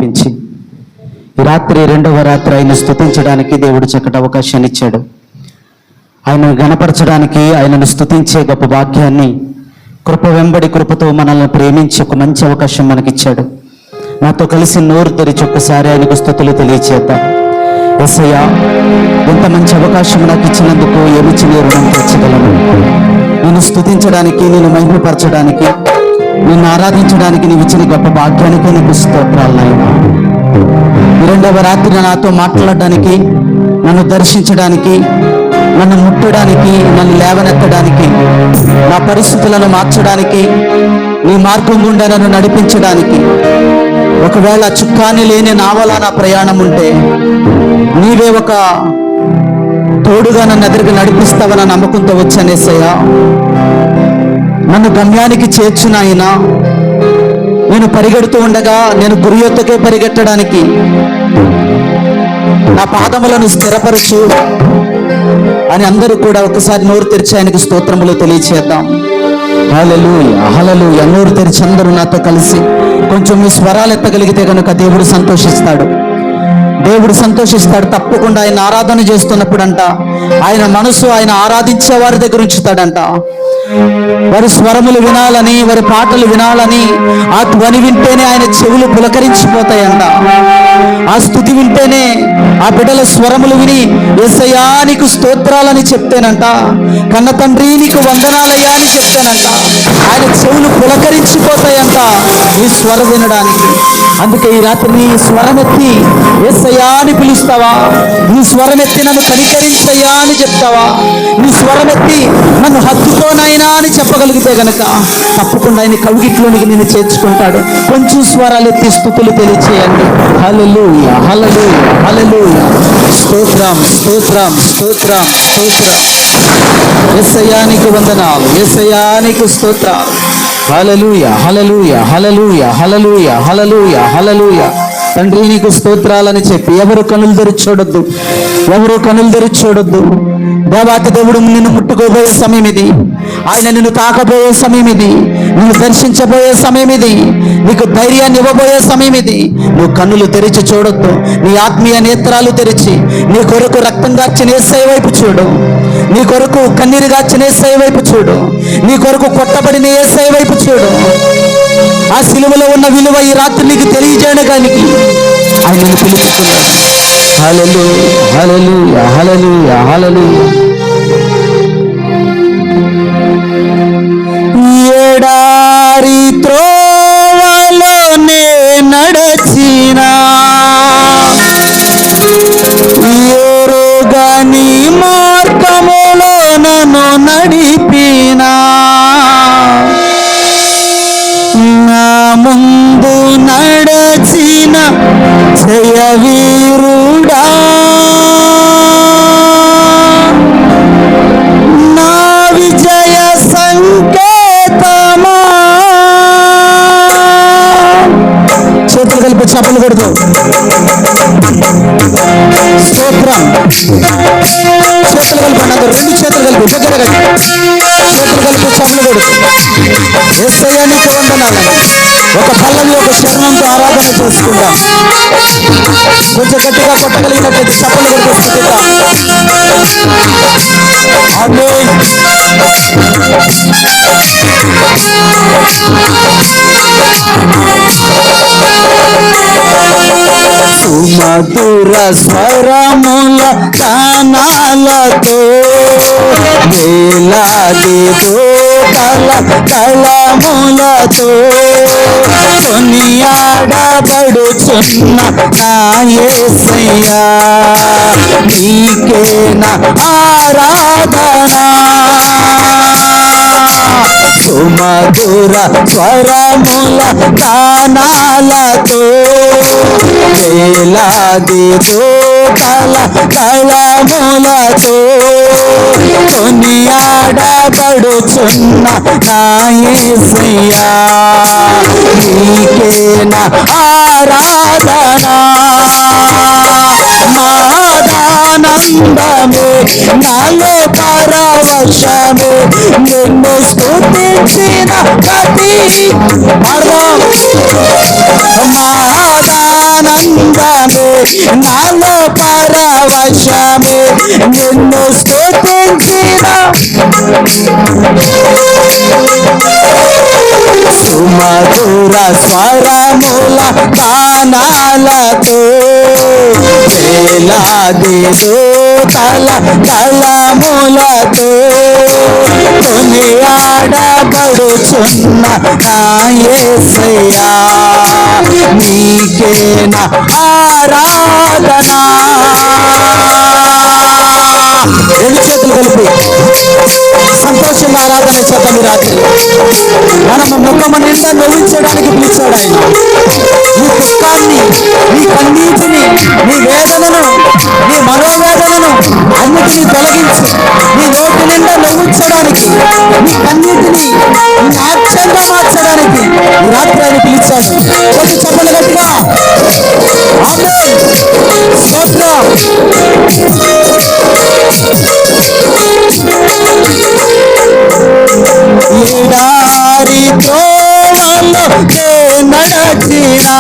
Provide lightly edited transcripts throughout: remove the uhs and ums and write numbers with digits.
పెంచి ఈ రాత్రి రెండవ రాత్రి ఆయన స్తుతించడానికి దేవుడు చక్కటి అవకాశాన్ని ఇచ్చాడు. ఆయనను గణపరచడానికి, ఆయనను స్తుతించే గొప్ప భాగ్యాన్ని కృప వెంబడి కృపతో మనల్ని ప్రేమించి ఒక మంచి అవకాశం మనకిచ్చాడు. నాతో కలిసి నోరు తెరిచి ఒక్కసారి ఆయనకు స్తుతులు తెలియచేద్దాం. యేసయ్యా, ఎంత మంచి అవకాశం నాకు ఇచ్చినందుకు ఏమిచ్చి నీ రుణం తీర్చగలను? నేను స్తుతించడానికి, నేను మహిమపరచడానికి, నిన్ను ఆరాధించడానికి నీవు ఇచ్చిన గొప్ప భాగ్యానికి నీకు స్తోత్రాలు నాయనా. రెండవ రాత్రి నాతో మాట్లాడడానికి, నన్ను దర్శించడానికి, నన్ను ముట్టడానికి, నన్ను లేవనెత్తడానికి, నా పరిస్థితులను మార్చడానికి, నీ మార్గం గుండా నన్ను నడిపించడానికి, ఒకవేళ చుక్కాని లేని నావల నా ప్రయాణం ఉంటే నీవే ఒక తోడుగా నన్ను ఎదురుగా నడిపిస్తావన్న నమ్మకంతో వచ్చానేసయ్యా. నన్ను గమ్యానికి చేర్చునాయనా. నేను పరిగెడుతూ ఉండగా నేను గురియొత్తకే పరిగెట్టడానికి నా పాదములను స్థిరపరచు అని అందరూ కూడా ఒకసారి నోరు తెరిచి ఆయనకు స్తోత్రములు తెలియచేద్దాం. హల్లెలూయా, హల్లెలూయా. నోరు తెరిచి అందరూ నాతో కలిసి కొంచెం మీ స్వరాలు ఎత్తగలిగితే కనుక దేవుడు సంతోషిస్తాడు. దేవుడు సంతోషిస్తాడు. తప్పకుండా ఆయన ఆరాధన చేస్తున్నప్పుడంట ఆయన మనసు ఆయన ఆరాధించే వారి దగ్గర ఉంచుతాడంట. వారి స్వరములు వినాలని, వారి పాటలు వినాలని, ఆ ధ్వని వింటేనే ఆయన చెవులు పులకరించిపోతాయంట. ఆ స్థుతి వింటేనే ఆ బిడ్డల స్వరములు విని యేసయ్యా నీకు స్తోత్రాలని చెప్తేనంట, కన్న తండ్రి నీకు వందనాలయ్యా అని చెప్తేనంట ఆయన చెవులు పులకరించిపోతాయంట ఈ స్వరం వినడానికి. అందుకే ఈ రాత్రి నీ స్వరమెత్తి యేసయ్యా అని పిలుస్తావా? నీ స్వరమెత్తి నన్ను కనికరించయ్యా అని చెప్తావా? నీ స్వరమెత్తి నన్ను హత్తుకోనైనా అని చెప్పగలిగితే గనక తప్పకుండా ఆయన కవిగిట్లోనికి నేను చేర్చుకుంటాడు. కొంచెం స్వరాలు ఎత్తి స్తుతులు తెలియచేయండి. హల్లెలూయా, హల్లెలూయా, హల్లెలూయా. స్తోత్రం, స్తోత్రం, స్తోత్రం, స్తోత్రం. యేసయ్యా నీకు వందనాలు, యేసయ్యా నీకు స్తోత్రాలు. హల్లెలూయా, హల్లెలూయా, హల్లెలూయా, హల్లెలూయా, హల్లెలూయా, హల్లెలూయా. తండ్రి నీకు స్తోత్రాలని చెప్పి ఎవరు కనులు తెరిచి చూడొద్దు, ఎవరు కనులు తెరిచి చూడొద్దు. దేవాతి దేవుడు నిన్ను ముట్టుకోబోయే సమయం ఇది. ఆయన నిన్ను తాకబోయే సమయం ఇది. నిన్ను దర్శించబోయే సమయం ఇది. నీకు ధైర్యాన్ని ఇవ్వబోయే సమయం ఇది. నువ్వు కన్నులు తెరిచి చూడొద్దు. నీ ఆత్మీయ నేత్రాలు తెరిచి నీ కొరకు రక్తం గార్చిన యేసయ్య వైపు చూడు. నీ కొరకు కన్నీరు గార్చిన యేసయ్య వైపు చూడు. నీ కొరకు కొట్టబడిన యేసయ్య వైపు చూడు. ఆ సిలువలో ఉన్న విలువ ఈ రాత్రి నీకు తెలియజేయడానికి ఆయన నిన్ను పిలుస్తున్నాడు. హల్లెలూయా, హల్లెలూయా, హల్లెలూయా, హల్లెలూయా. ఎడారి త్రోవలోనే నడచినా, ఎరుగని మార్గములో నన్ను నడిపినా, నా ముందు నడచిన జయవీరుడా, నా విజయ సంకేతమా. చేతులు కలిపి చప్పలు కొడుతూ స్తోత్రం. చేతులు కలిపి అందరూ రెండు చేతులు కలిపి దగ్గర చేతులు కలిపి చప్పలు కొడుతూ యేసయ్యా నీకు వందనాలని ఒక పల్లవి ఒక శరణంతో ఆరాధన చేసుకుందాం. కొంచెం గట్టిగా కొట్టగలిగినట్లయితే చప్పలు కొడుతూ స్తుతిద్దాం. ఆమేన్. సుమధుర స్వరముల గానాలతో వేలాది దూతల కళములతో కొనియాడబడుచున్న నా యేసయ్యా నీకే నా ఆరాధన. సుమధుర స్వరముల గానాలతో వేలాది దూతల కళములతో కొనియాడబడుచున్న నా యేసయ్యా నీకే నా ఆరాధన. నాదానందమే నాలో పరవశమే నిన్ను స్తుతించిన ప్రతి నాదానందమే నాలో పరవశమే నిన్ను స్తుతించిన సుమధుర స్వరముల గానాలతో వేలాది దూతల కళములతో కొనియాడబడుచున్న నా యేసయ్యా నీకే నా ఆరాధన. రెండు చేతులు కలిపి సంతోషంగా ఆరాధన చేద్దాం. ఈ రాత్రి మనం ముఖము నిండా నవ్వించడానికి పిలిచాడు ఆయన. నీ దుఃఖాన్ని, నీ కన్నీటిని, నీ వేదనను, నీ మనోవేదనను అన్నిటినీ తొలగించి నీ నోటి నిండా నవ్వించడానికి, నీ కన్నీటిని నాట్యంగా మార్చడానికి ఈ రాత్రి ఆయన పిలిచాడు. కొద్ది చెప్పలు గట్టిగా ఆమేన్. స్తోత్రం. ఎడారి త్రోవలో నడచినా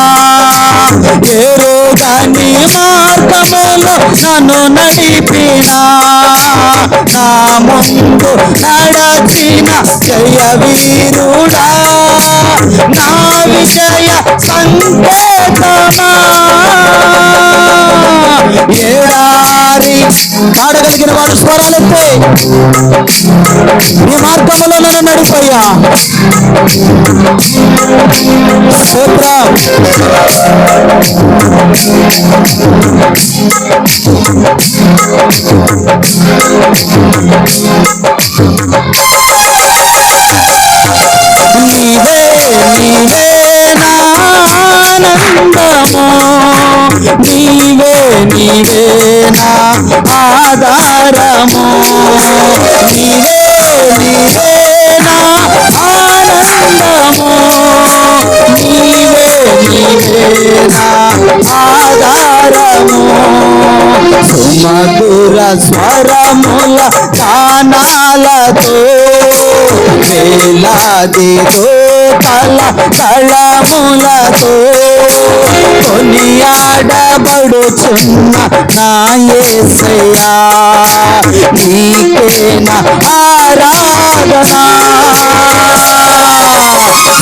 ఎరుగని మార్గములో నన్ను నడిపినా నా ముందు నడచిన జయ వీరుడా నా విజయ సంకేతమా. ఎడారి పాడగలిగిన వాడు స్వరాలెత్తే నీ మార్గములో నన్ను నడిపయ్యా. స్తోత్రం. నీవే నీవే నా ఆనందము, నీవే నీవే నా ఆధారము, నీవే నీవే నా ఆనందము, నీవే నీవే నా ఆధారము. సుమధుర స్వరముల గానాలతో వేలాది దూతల కళములతో కొనియాడబడుచున్న నా యేసయ్యా నీకే నా ఆరాధన.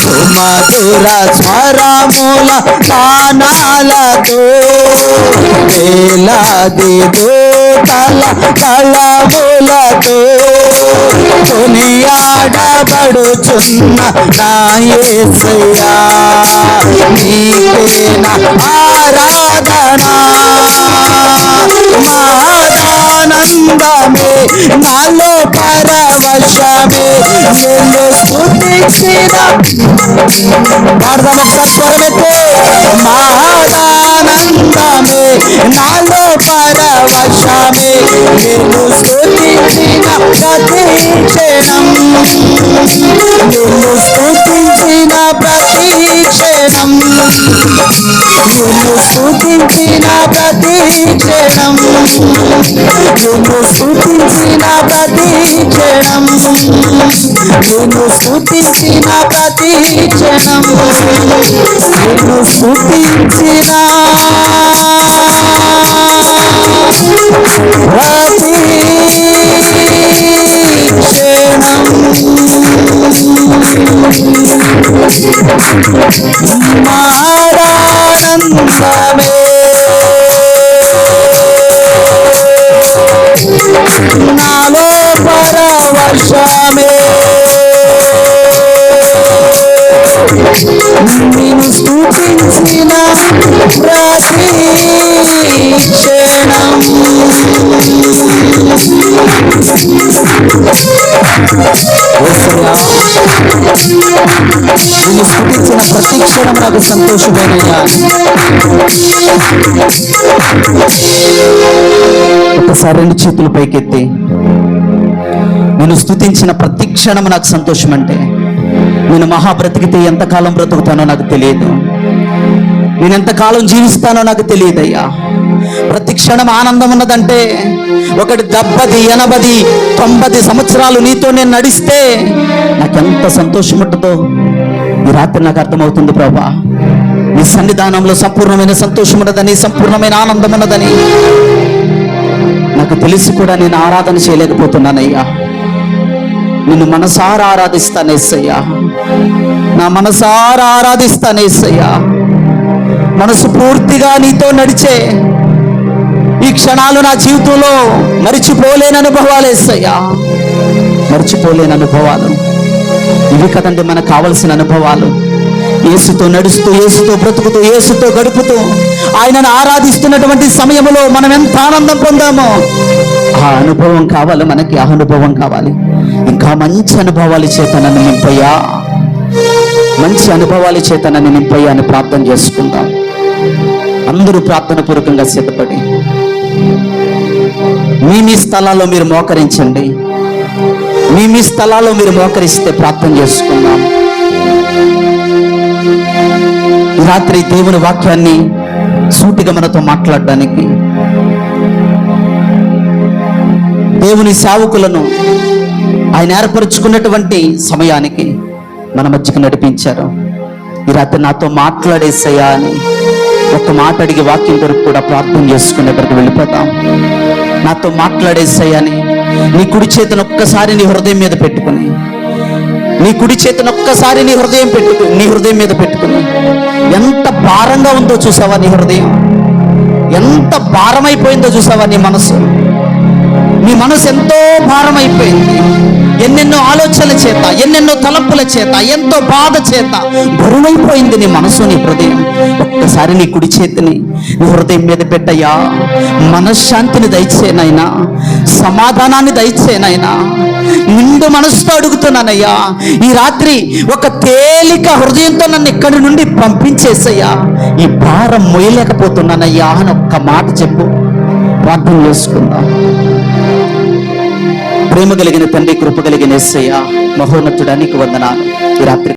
సుమధుర స్వరముల గానాలతో వేలాది దూతల కళములతో కొనియాడబడుచున్న నా యేసయ్యా నీకే నా ఆరాధన. మహదానందమే నాలో పరవశమే నిన్ను స్తుతించిన పాడదాం ఒకసారి స్వరమెత్తే. మహదానందమే నాలో పరవశమే నిన్ను స్తుతించిన ప్రతి క్షణం, నిన్ను స్తుతించిన ప్రతి క్షణం, నిన్ను స్తుతించిన ప్రతి క్షణం, నిన్ను స్తుతించిన ప్రతి క్షణం, నిన్ను స్తుతించిన ప్రతి క్షణం, నిన్ను స్తుతించిన ప్రతి క్షణం ఆనందమే నాలో పరవశమే నిన్ను స్తుతించిన ప్రతి క్షణం. నిన్ను స్తుతించిన ప్రతి క్షణం నాకు సంతోషమేనయ్యా. ఒకసారి రెండు చేతులు పైకెత్తి నేను స్తుతించిన ప్రతి క్షణం నాకు సంతోషం అంటే నేను మహా బ్రతికితే ఎంతకాలం బ్రతుకుతానో నాకు తెలియదు, నేను ఎంతకాలం జీవిస్తానో నాకు తెలియదయ్యా. ప్రతి క్షణం ఆనందం ఉన్నదంటే 70, 80, 90 సంవత్సరాలు నీతో నేను నడిస్తే నాకెంత సంతోషం ఉంటుందో ఈ రాత్రి నాకు అర్థమవుతుంది ప్రభా. నీ సన్నిధానంలో సంపూర్ణమైన సంతోషం ఉన్నదని, సంపూర్ణమైన ఆనందం ఉన్నదని నాకు తెలిసి కూడా నేను ఆరాధన చేయలేకపోతున్నానయ్యా. నిన్ను మనసారా ఆరాధిస్తానేసయ్యా, నా మనసారా ఆరాధిస్తానేసయ్యా. మనసు పూర్తిగా నీతో నడిచే ఈ క్షణాలు నా జీవితంలో మరిచిపోలేని అనుభవాలు ఏసయ్యా, మరిచిపోలేని అనుభవాలు. ఇవి కదండి మనకు కావలసిన అనుభవాలు. యేసుతో నడుస్తూ, యేసుతో బ్రతుకుతూ, యేసుతో గడుపుతూ, ఆయనను ఆరాధిస్తున్నటువంటి సమయంలో మనం ఎంత ఆనందం పొందామో ఆ అనుభవం కావాలి మనకి. ఆ అనుభవం కావాలి. ఇంకా మంచి అనుభవాల చేత నన్ను నింపయ్యా, మంచి అనుభవాల చేత నన్ను నింపయ్యా అని ప్రార్థన చేసుకుందాం. అందరూ ప్రార్థన పూర్వకంగా సిద్ధపడి మీ స్థలాల్లో మీరు మోకరించండి. మీ స్థలాల్లో మీరు మోకరిస్తే ప్రార్థన చేసుకుందాం. ఈ రాత్రి దేవుని వాక్యాన్ని సూటిగా మనతో మాట్లాడడానికి, దేవుని సేవకులను ఆయన ఏర్పరుచుకున్నటువంటి సమయానికి మన మధ్యకు నడిపించారు. ఈ రాత్రి నాతో మాట్లాడేసయ్యా అని ఒక్క మాట అడిగి వాక్యం కొరకు కూడా ప్రార్థన చేసుకునేటప్పుడు వెళ్ళిపోతాం. నాతో మాట్లాడేసయ్యా అని నీ కుడి చేతిని ఒక్కసారి నీ హృదయం మీద పెట్టుకుని, నీ కుడి చేతిని ఒక్కసారి నీ హృదయం మీద పెట్టుకుని, ఎంత భారంగా ఉందో చూసావా నీ హృదయం, ఎంత భారమైపోయిందో చూసావా నీ మనసు. నీ మనసు ఎంతో భారమైపోయింది. ఎన్నెన్నో ఆలోచనల చేత, ఎన్నెన్నో తలంపుల చేత, ఎంతో బాధ చేత బరువైపోయింది నీ మనసు, నీ హృదయం. ఒక్కసారి నీ కుడి చేతిని నీ హృదయం మీద పెట్టయ్యా. మనశ్శాంతిని దయచేనైనా, సమాధానాన్ని దయచేనైనా, నిండు మనసుతో అడుగుతున్నానయ్యా. ఈ రాత్రి ఒక తేలిక హృదయంతో నన్ను ఇక్కడి నుండి పంపించేసయ్యా. ఈ భారం మోయలేకపోతున్నానయ్యా అని ఒక్క మాట చెప్పు. ప్రార్థన చేసుకుందాం. ప్రేమ కలిగిన తండ్రి, కృప కలిగిన యేసయ్యా, మహోన్నతుడా నీకు వందనాలు. ఈ రాత్రి